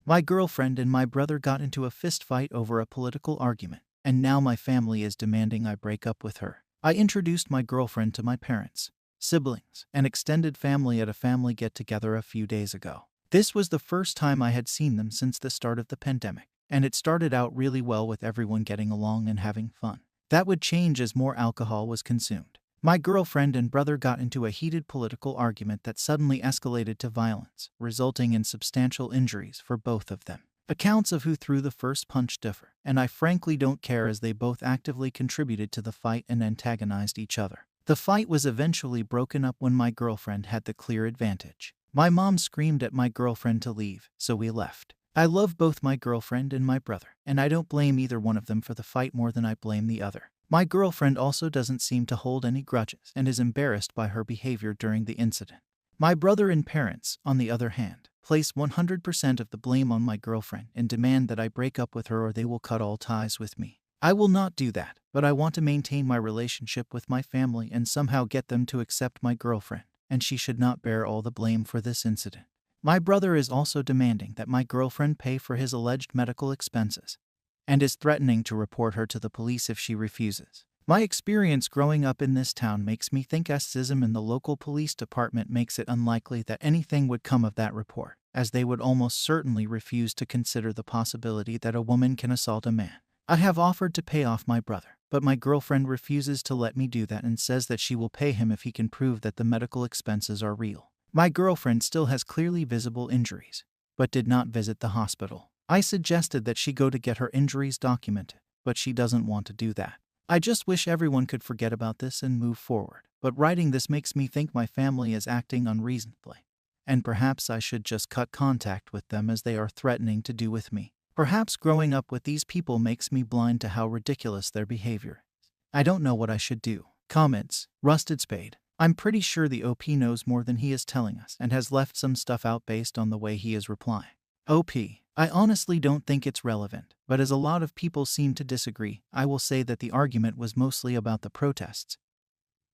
My girlfriend and my brother got into a fist fight over a political argument, and now my family is demanding I break up with her. I introduced my girlfriend to my parents, siblings, and extended family at a family get-together a few days ago. This was the first time I had seen them since the start of the pandemic, and it started out really well with everyone getting along and having fun. That would change as more alcohol was consumed. My girlfriend and brother got into a heated political argument that suddenly escalated to violence, resulting in substantial injuries for both of them. Accounts of who threw the first punch differ, and I frankly don't care as they both actively contributed to the fight and antagonized each other. The fight was eventually broken up when my girlfriend had the clear advantage. My mom screamed at my girlfriend to leave, so we left. I love both my girlfriend and my brother, and I don't blame either one of them for the fight more than I blame the other. My girlfriend also doesn't seem to hold any grudges and is embarrassed by her behavior during the incident. My brother and parents, on the other hand, place 100% of the blame on my girlfriend and demand that I break up with her or they will cut all ties with me. I will not do that, but I want to maintain my relationship with my family and somehow get them to accept my girlfriend, and she should not bear all the blame for this incident. My brother is also demanding that my girlfriend pay for his alleged medical expenses, and is threatening to report her to the police if she refuses. My experience growing up in this town makes me think racism in the local police department makes it unlikely that anything would come of that report, as they would almost certainly refuse to consider the possibility that a woman can assault a man. I have offered to pay off my brother, but my girlfriend refuses to let me do that and says that she will pay him if he can prove that the medical expenses are real. My girlfriend still has clearly visible injuries, but did not visit the hospital. I suggested that she go to get her injuries documented, but she doesn't want to do that. I just wish everyone could forget about this and move forward, but writing this makes me think my family is acting unreasonably, and perhaps I should just cut contact with them as they are threatening to do with me. Perhaps growing up with these people makes me blind to how ridiculous their behavior is. I don't know what I should do. Comments, Rusted Spade. I'm pretty sure the OP knows more than he is telling us and has left some stuff out based on the way he is replying. OP, I honestly don't think it's relevant, but as a lot of people seem to disagree, I will say that the argument was mostly about the protests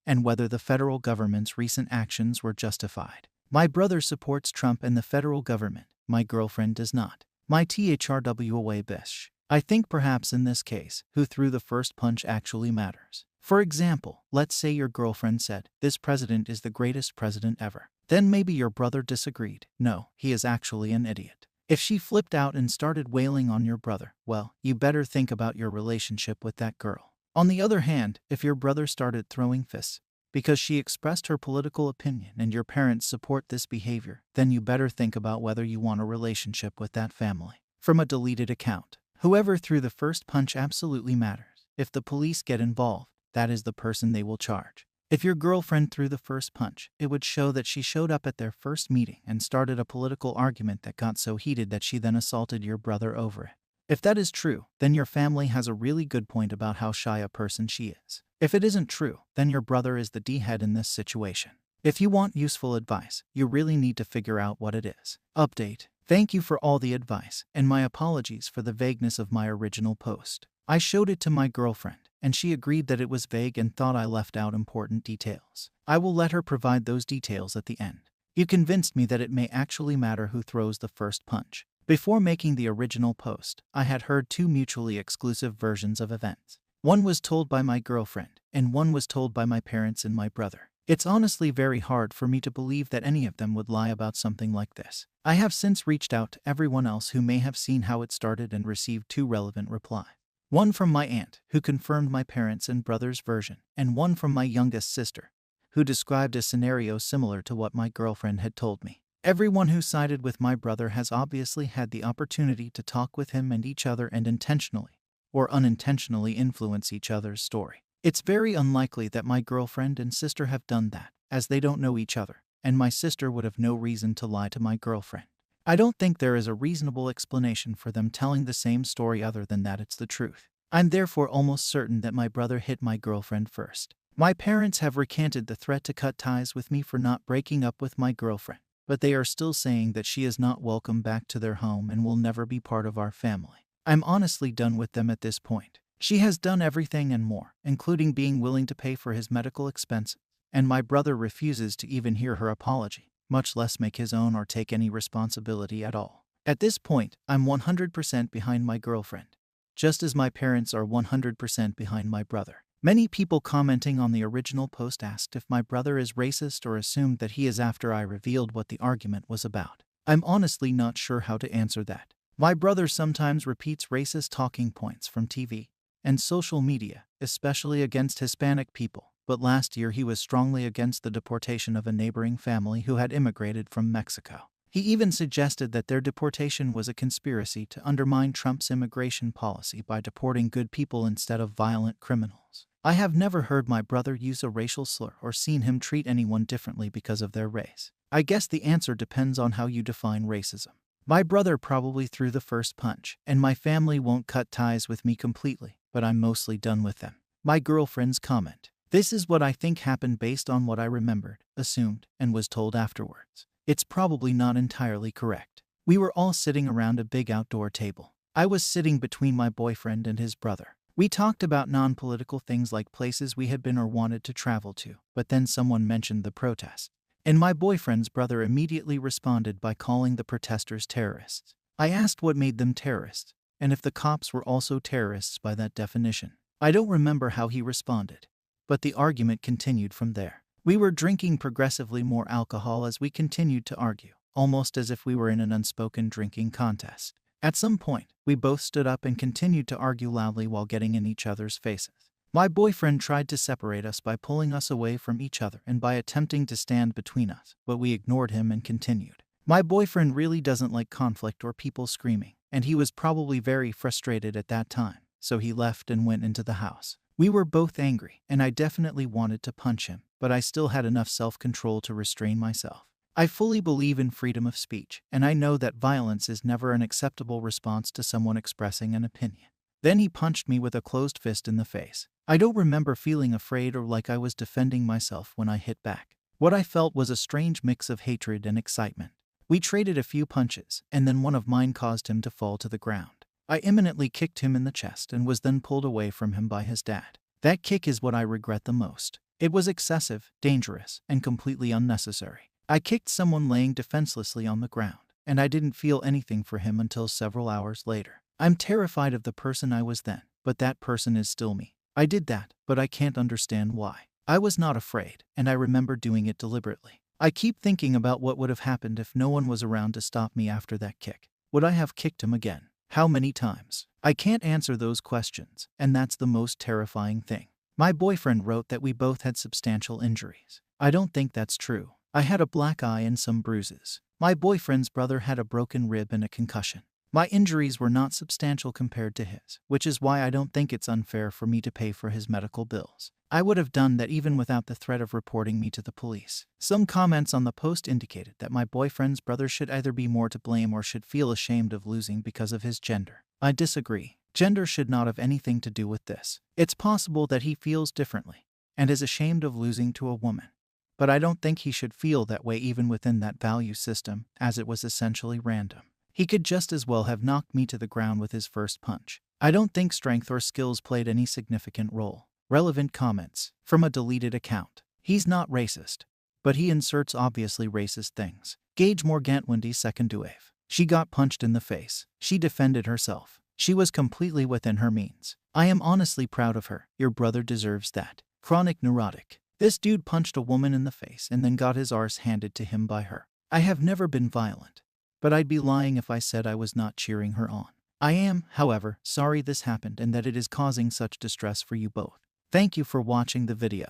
and whether the federal government's recent actions were justified. My brother supports Trump and the federal government. My girlfriend does not. My THRWA bish. I think perhaps in this case, who threw the first punch actually matters. For example, let's say your girlfriend said, "This president is the greatest president ever." Then maybe your brother disagreed. "No, he is actually an idiot." If she flipped out and started wailing on your brother, well, you better think about your relationship with that girl. On the other hand, if your brother started throwing fists because she expressed her political opinion and your parents support this behavior, then you better think about whether you want a relationship with that family. From a deleted account. Whoever threw the first punch absolutely matters. If the police get involved, that is the person they will charge. If your girlfriend threw the first punch, it would show that she showed up at their first meeting and started a political argument that got so heated that she then assaulted your brother over it. If that is true, then your family has a really good point about how shy a person she is. If it isn't true, then your brother is the D-head in this situation. If you want useful advice, you really need to figure out what it is. Update. Thank you for all the advice, and my apologies for the vagueness of my original post. I showed it to my girlfriend, and she agreed that it was vague and thought I left out important details. I will let her provide those details at the end. You convinced me that it may actually matter who throws the first punch. Before making the original post, I had heard two mutually exclusive versions of events. One was told by my girlfriend, and one was told by my parents and my brother. It's honestly very hard for me to believe that any of them would lie about something like this. I have since reached out to everyone else who may have seen how it started and received two relevant replies. One from my aunt, who confirmed my parents' and brother's version, and one from my youngest sister, who described a scenario similar to what my girlfriend had told me. Everyone who sided with my brother has obviously had the opportunity to talk with him and each other and intentionally or unintentionally influence each other's story. It's very unlikely that my girlfriend and sister have done that, as they don't know each other, and my sister would have no reason to lie to my girlfriend. I don't think there is a reasonable explanation for them telling the same story other than that it's the truth. I'm therefore almost certain that my brother hit my girlfriend first. My parents have recanted the threat to cut ties with me for not breaking up with my girlfriend, but they are still saying that she is not welcome back to their home and will never be part of our family. I'm honestly done with them at this point. She has done everything and more, including being willing to pay for his medical expenses, and my brother refuses to even hear her apology, much less make his own or take any responsibility at all. At this point, I'm 100% behind my girlfriend, just as my parents are 100% behind my brother. Many people commenting on the original post asked if my brother is racist or assumed that he is after I revealed what the argument was about. I'm honestly not sure how to answer that. My brother sometimes repeats racist talking points from TV and social media, especially against Hispanic people, but last year he was strongly against the deportation of a neighboring family who had immigrated from Mexico. He even suggested that their deportation was a conspiracy to undermine Trump's immigration policy by deporting good people instead of violent criminals. I have never heard my brother use a racial slur or seen him treat anyone differently because of their race. I guess the answer depends on how you define racism. My brother probably threw the first punch, and my family won't cut ties with me completely, but I'm mostly done with them. My girlfriend's comment. This is what I think happened based on what I remembered, assumed, and was told afterwards. It's probably not entirely correct. We were all sitting around a big outdoor table. I was sitting between my boyfriend and his brother. We talked about non-political things like places we had been or wanted to travel to, but then someone mentioned the protest. And my boyfriend's brother immediately responded by calling the protesters terrorists. I asked what made them terrorists, and if the cops were also terrorists by that definition. I don't remember how he responded, but the argument continued from there. We were drinking progressively more alcohol as we continued to argue, almost as if we were in an unspoken drinking contest. At some point, we both stood up and continued to argue loudly while getting in each other's faces. My boyfriend tried to separate us by pulling us away from each other and by attempting to stand between us, but we ignored him and continued. My boyfriend really doesn't like conflict or people screaming, and he was probably very frustrated at that time, so he left and went into the house. We were both angry, and I definitely wanted to punch him, but I still had enough self-control to restrain myself. I fully believe in freedom of speech, and I know that violence is never an acceptable response to someone expressing an opinion. Then he punched me with a closed fist in the face. I don't remember feeling afraid or like I was defending myself when I hit back. What I felt was a strange mix of hatred and excitement. We traded a few punches, and then one of mine caused him to fall to the ground. I imminently kicked him in the chest and was then pulled away from him by his dad. That kick is what I regret the most. It was excessive, dangerous, and completely unnecessary. I kicked someone laying defenselessly on the ground, and I didn't feel anything for him until several hours later. I'm terrified of the person I was then, but that person is still me. I did that, but I can't understand why. I was not afraid, and I remember doing it deliberately. I keep thinking about what would have happened if no one was around to stop me after that kick. Would I have kicked him again? How many times? I can't answer those questions, and that's the most terrifying thing. My boyfriend wrote that we both had substantial injuries. I don't think that's true. I had a black eye and some bruises. My boyfriend's brother had a broken rib and a concussion. My injuries were not substantial compared to his, which is why I don't think it's unfair for me to pay for his medical bills. I would have done that even without the threat of reporting me to the police. Some comments on the post indicated that my boyfriend's brother should either be more to blame or should feel ashamed of losing because of his gender. I disagree. Gender should not have anything to do with this. It's possible that he feels differently and is ashamed of losing to a woman. But I don't think he should feel that way even within that value system, as it was essentially random. He could just as well have knocked me to the ground with his first punch. I don't think strength or skills played any significant role. Relevant comments from a deleted account. He's not racist, but he inserts obviously racist things. Gage Morgantwendy second wave. She got punched in the face. She defended herself. She was completely within her means. I am honestly proud of her. Your brother deserves that. Chronic neurotic. This dude punched a woman in the face and then got his arse handed to him by her. I have never been violent, but I'd be lying if I said I was not cheering her on. I am, however, sorry this happened and that it is causing such distress for you both. Thank you for watching the video.